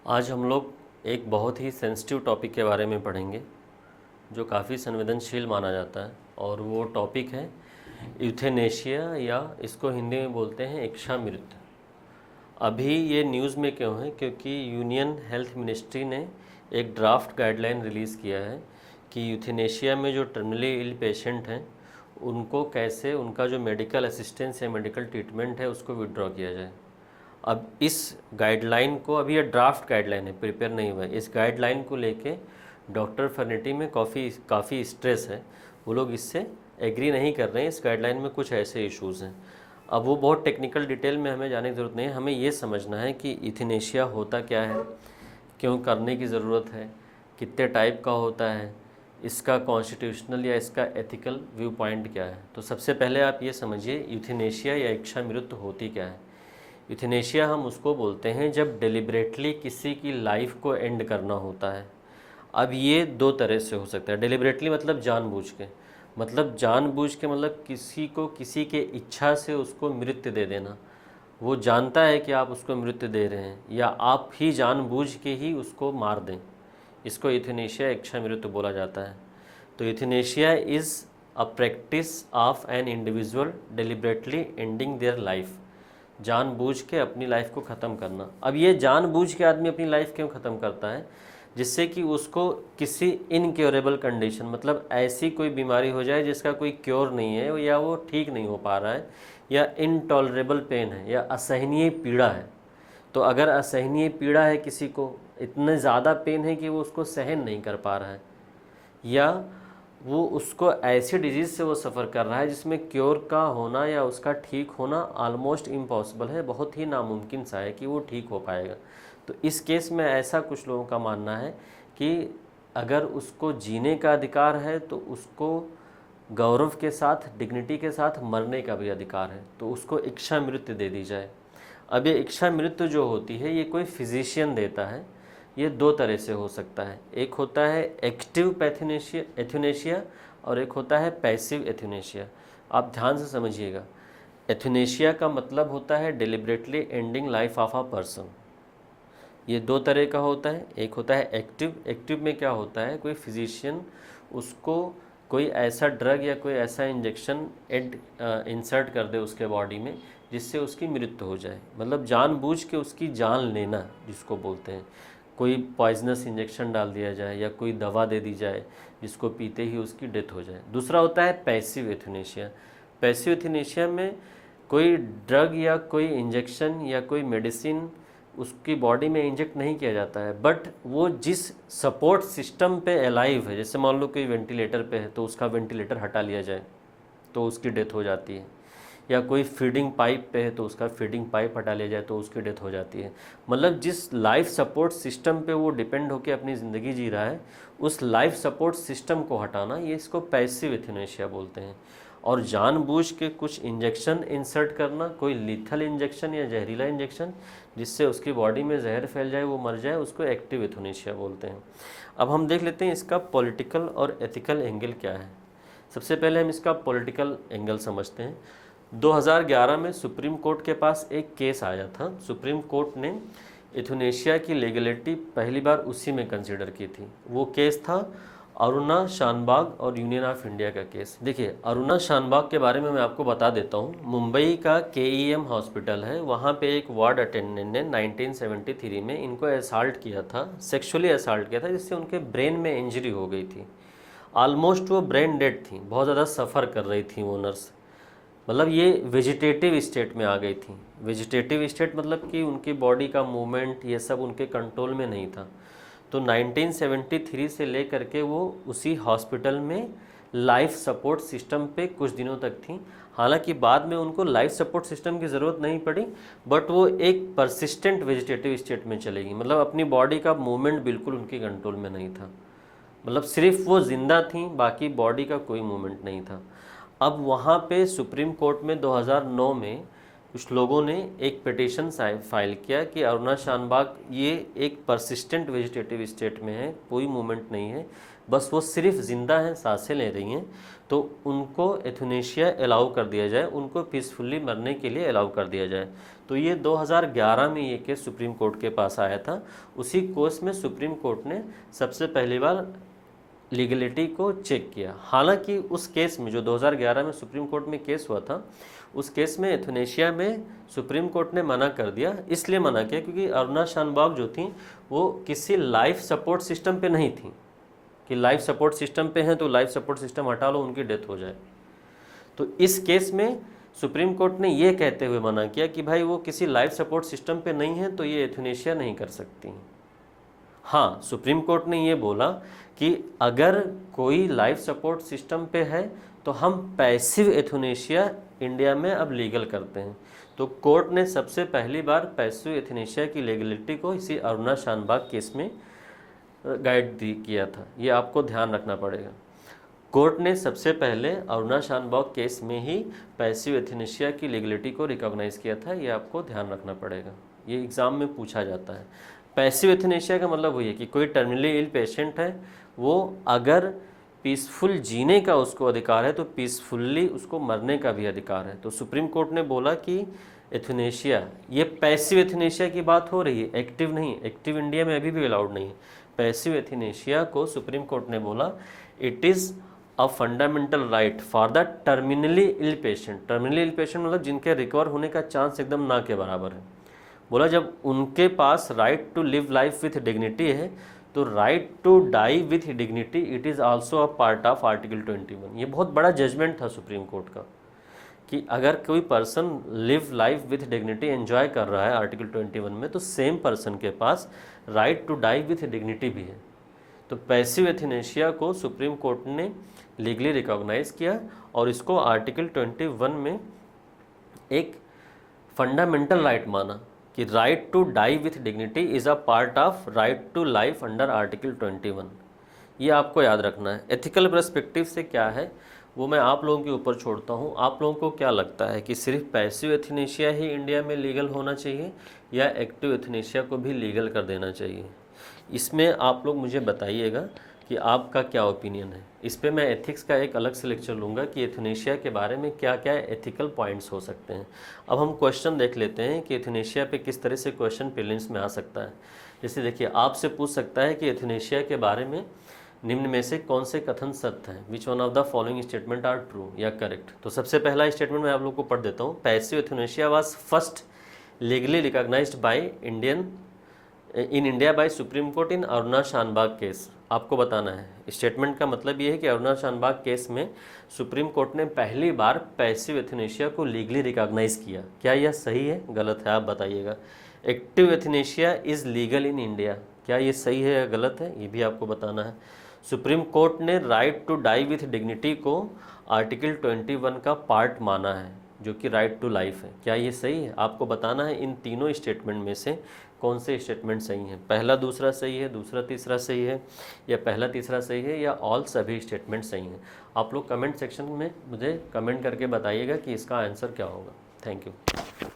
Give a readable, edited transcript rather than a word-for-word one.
आज हम लोग एक बहुत ही सेंसिटिव टॉपिक के बारे में पढ़ेंगे जो काफ़ी संवेदनशील माना जाता है, और वो टॉपिक है यूथेनेशिया, या इसको हिंदी में बोलते हैं इच्छा मृत्यु। अभी ये न्यूज़ में क्यों है? क्योंकि यूनियन हेल्थ मिनिस्ट्री ने एक ड्राफ्ट गाइडलाइन रिलीज़ किया है कि यूथेनेशिया में जो टर्मिनली इल पेशेंट हैं उनको कैसे उनका जो मेडिकल असिस्टेंस या मेडिकल ट्रीटमेंट है उसको विड्रॉ किया जाए। अब इस गाइडलाइन को, अभी ये ड्राफ्ट गाइडलाइन है, प्रिपेयर नहीं हुआ है, इस गाइडलाइन को लेके डॉक्टर फर्निटी में काफ़ी स्ट्रेस है। वो लोग इससे एग्री नहीं कर रहे हैं। इस गाइडलाइन में कुछ ऐसे इश्यूज़ हैं। अब वो बहुत टेक्निकल डिटेल में हमें जाने की ज़रूरत नहीं है। हमें ये समझना है कि यूथेनेशिया होता क्या है, क्यों करने की ज़रूरत है, कितने टाइप का होता है, इसका कॉन्स्टिट्यूशनल या इसका एथिकल व्यू पॉइंट क्या है। तो सबसे पहले आप ये समझिए यूथेनेशिया या इच्छा मृत्यु होती क्या है। यूथेनेशिया हम उसको बोलते हैं जब डेलिबरेटली किसी की लाइफ को एंड करना होता है। अब ये दो तरह से हो सकता है। डेलिबरेटली मतलब जानबूझ के, मतलब किसी को किसी के इच्छा से उसको मृत्यु दे देना। वो जानता है कि आप उसको मृत्यु दे रहे हैं, या आप ही जानबूझ के ही उसको मार दें। इसको यूथेनेशिया इच्छा मृत्यु बोला जाता है। तो euthanasia is a practice of an individual deliberately ending their life. जानबूझ के अपनी लाइफ को ख़त्म करना। अब ये जानबूझ के आदमी अपनी लाइफ क्यों ख़त्म करता है? जिससे कि उसको किसी इनक्योरेबल कंडीशन, मतलब ऐसी कोई बीमारी हो जाए जिसका कोई क्योर नहीं है, या वो ठीक नहीं हो पा रहा है, या इनटॉलरेबल पेन है, या असहनीय पीड़ा है। तो अगर असहनीय पीड़ा है, किसी को इतने ज़्यादा पेन है कि वो उसको सहन नहीं कर पा रहा है, या वो उसको ऐसी डिजीज़ से वो सफ़र कर रहा है जिसमें क्योर का होना या उसका ठीक होना ऑलमोस्ट इम्पॉसिबल है, बहुत ही नामुमकिन सा है कि वो ठीक हो पाएगा। तो इस केस में ऐसा कुछ लोगों का मानना है कि अगर उसको जीने का अधिकार है तो उसको गौरव के साथ, डिग्निटी के साथ मरने का भी अधिकार है, तो उसको इच्छा मृत्यु दे दी जाए। अब ये इच्छा मृत्यु जो होती है ये कोई फिजिशियन देता है। ये दो तरह से हो सकता है। एक होता है एक्टिव एथुनेशिया और एक होता है पैसिव एथुनेशिया। आप ध्यान से समझिएगा। एथुनेशिया का मतलब होता है deliberately ending life of a person. ये दो तरह का होता है। एक होता है एक्टिव में क्या होता है, कोई फिजिशियन उसको कोई ऐसा ड्रग या कोई ऐसा इंजेक्शन इंसर्ट कर दे उसके बॉडी में जिससे उसकी मृत्यु हो जाए, मतलब जानबूझ के उसकी जान लेना जिसको बोलते हैं। कोई पॉइजनस इंजेक्शन डाल दिया जाए या कोई दवा दे दी जाए जिसको पीते ही उसकी डेथ हो जाए। दूसरा होता है पैसिव एथुनेशिया। पैसिव एथुनेशिया में कोई ड्रग या कोई इंजेक्शन या कोई मेडिसिन उसकी बॉडी में इंजेक्ट नहीं किया जाता है, बट वो जिस सपोर्ट सिस्टम पे अलाइव है, जैसे मान लो कोई वेंटिलेटर पे है तो उसका वेंटिलेटर हटा लिया जाए तो उसकी डेथ हो जाती है, या कोई फीडिंग पाइप पे है तो उसका फीडिंग पाइप हटा लिया जाए तो उसकी डेथ हो जाती है। मतलब जिस लाइफ सपोर्ट सिस्टम पे वो डिपेंड होकर अपनी ज़िंदगी जी रहा है, उस लाइफ सपोर्ट सिस्टम को हटाना, ये इसको पैसिव एथुनेशिया बोलते हैं। और जानबूझ के कुछ इंजेक्शन इंसर्ट करना, कोई लीथल इंजेक्शन या जहरीला इंजेक्शन जिससे उसकी बॉडी में जहर फैल जाए, वो मर जाए, उसको एक्टिव एथुनेशिया बोलते हैं। अब हम देख लेते हैं इसका पॉलिटिकल और एथिकल एंगल क्या है। सबसे पहले हम इसका पॉलिटिकल एंगल समझते हैं। 2011 में सुप्रीम कोर्ट के पास एक केस आया था। सुप्रीम कोर्ट ने एथुनेशिया की लीगलिटी पहली बार उसी में कंसिडर की थी। वो केस था अरुणा शानबाग और यूनियन ऑफ इंडिया का केस। देखिए, अरुणा शानबाग के बारे में मैं आपको बता देता हूँ। मुंबई का KEM हॉस्पिटल है, वहाँ पे एक वार्ड अटेंडेंट ने 1973 में इनको अससाल्ट किया था, सेक्सुअली अससाल्ट किया था, जिससे उनके ब्रेन में इंजरी हो गई थी। ऑलमोस्ट वो ब्रेन डेड थी, बहुत ज़्यादा सफ़र कर रही थी वो नर्स। मतलब ये वेजिटेटिव स्टेट में आ गई थी। वेजिटेटिव स्टेट मतलब कि उनकी बॉडी का मूवमेंट ये सब उनके कंट्रोल में नहीं था। तो 1973 से लेकर के वो उसी हॉस्पिटल में लाइफ सपोर्ट सिस्टम पे कुछ दिनों तक थी। हालांकि बाद में उनको लाइफ सपोर्ट सिस्टम की ज़रूरत नहीं पड़ी, बट वो एक परसिस्टेंट वेजिटेटिव स्टेट में चलेगी। मतलब अपनी बॉडी का मूवमेंट बिल्कुल उनके कंट्रोल में नहीं था। मतलब सिर्फ वो ज़िंदा थी, बाकी बॉडी का कोई मूवमेंट नहीं था। अब वहाँ पे सुप्रीम कोर्ट में 2009 में कुछ लोगों ने एक पिटीशन फाइल किया कि अरुणा शानबाग ये एक परसिस्टेंट वेजिटेटिव स्टेट में है, कोई मूवमेंट नहीं है, बस वो सिर्फ जिंदा हैं, सांसें ले रही हैं, तो उनको एथुनेशिया अलाउ कर दिया जाए, उनको पीसफुली मरने के लिए अलाउ कर दिया जाए। तो ये 2011 में ये केस सुप्रीम कोर्ट के पास आया था। उसी केस में सुप्रीम कोर्ट ने सबसे पहली बार लीगलिटी को चेक किया। हालांकि उस केस में जो 2011 में सुप्रीम कोर्ट में केस हुआ था, उस केस में एथुनेशिया में सुप्रीम कोर्ट ने मना कर दिया। इसलिए मना किया क्योंकि अरुणा शानबाग जो थी वो किसी लाइफ सपोर्ट सिस्टम पे नहीं थी कि लाइफ सपोर्ट सिस्टम पे हैं तो लाइफ सपोर्ट सिस्टम हटा लो, उनकी डेथ हो जाए। तो इस केस में सुप्रीम कोर्ट ने ये कहते हुए मना किया कि भाई वो किसी लाइफ सपोर्ट सिस्टम पे नहीं है तो ये एथुनेशिया नहीं कर सकती। हाँ, सुप्रीम कोर्ट ने ये बोला कि अगर कोई लाइफ सपोर्ट सिस्टम पे है तो हम पैसिव एथुनेशिया इंडिया में अब लीगल करते हैं। तो कोर्ट ने सबसे पहली बार पैसिव एथुनेशिया की लीगलिटी को इसी अरुणा शानबाग केस में गाइड किया था। ये आपको ध्यान रखना पड़ेगा। कोर्ट ने सबसे पहले अरुणा शानबाग केस में ही पैसिव एथुनेशिया की लीगलिटी को रिकॉग्नाइज़ किया था। ये आपको ध्यान रखना पड़ेगा, ये एग्ज़ाम में पूछा जाता है। पैसिव एथुनेशिया का मतलब वही है कि कोई टर्मिनली इल पेशेंट है, वो अगर पीसफुल जीने का उसको अधिकार है तो पीसफुल्ली उसको मरने का भी अधिकार है। तो सुप्रीम कोर्ट ने बोला कि एथुनेशिया, ये पैसिव एथुनेशिया की बात हो रही है, एक्टिव नहीं। एक्टिव इंडिया में अभी भी अलाउड नहीं है। पैसिव एथुनेशिया को सुप्रीम कोर्ट ने बोला it is a fundamental right for the terminally ill patient. Terminally ill patient मतलब जिनके रिकवर होने का चांस एकदम ना के बराबर है। बोला जब उनके पास right to live life with dignity है तो right to die with dignity it is also a part of article 21। ये बहुत बड़ा जजमेंट था सुप्रीम कोर्ट का कि अगर कोई person live life with dignity enjoy कर रहा है आर्टिकल 21 में, तो सेम पर्सन के पास right to die with dignity भी है। तो पैसिव एथुनेशिया को सुप्रीम कोर्ट ने लीगली रिकॉग्नाइज किया और इसको आर्टिकल 21 में एक फंडामेंटल राइट माना कि right to die with dignity is a part of right to life under article 21। ये आपको याद रखना है। एथिकल पर्सपेक्टिव से क्या है वो मैं आप लोगों के ऊपर छोड़ता हूँ। आप लोगों को क्या लगता है कि सिर्फ पैसिव एथुनेशिया ही इंडिया में लीगल होना चाहिए या एक्टिव एथुनेशिया को भी लीगल कर देना चाहिए? इसमें आप लोग मुझे बताइएगा कि आपका क्या ओपिनियन है। इस पे मैं एथिक्स का एक अलग से लेक्चर लूँगा कि एथुनेशिया के बारे में क्या क्या एथिकल पॉइंट्स हो सकते हैं। अब हम क्वेश्चन देख लेते हैं कि एथुनेशिया पे किस तरह से क्वेश्चन प्रीलिम्स में आ सकता है। जैसे देखिए, आपसे पूछ सकता है कि एथुनेशिया के बारे में निम्न में से कौन से कथन सत्य हैं, which one of the following statement are true या करेक्ट। तो सबसे पहला स्टेटमेंट मैं आप लोग को पढ़ देता हूँ। Passive euthanasia was first legally recognised by in India by Supreme Court in Aruna Shanbaug case. आपको बताना है स्टेटमेंट का मतलब ये है कि अरुणा शानबाग केस में सुप्रीम कोर्ट ने पहली बार पैसिव एथुनेशिया को लीगली रिकॉग्नाइज किया। क्या यह सही है गलत है, आप बताइएगा। Active euthanasia is legal in India, क्या ये सही है या गलत है, ये भी आपको बताना है। सुप्रीम कोर्ट ने right to die with dignity को आर्टिकल 21 का पार्ट माना है जो कि राइट टू लाइफ है, क्या ये सही है? आपको बताना है इन तीनों स्टेटमेंट में से कौन से स्टेटमेंट सही हैं। पहला दूसरा सही है, दूसरा तीसरा सही है, या पहला तीसरा सही है, या ऑल सभी स्टेटमेंट सही हैं। आप लोग कमेंट सेक्शन में मुझे कमेंट करके बताइएगा कि इसका आंसर क्या होगा। Thank you.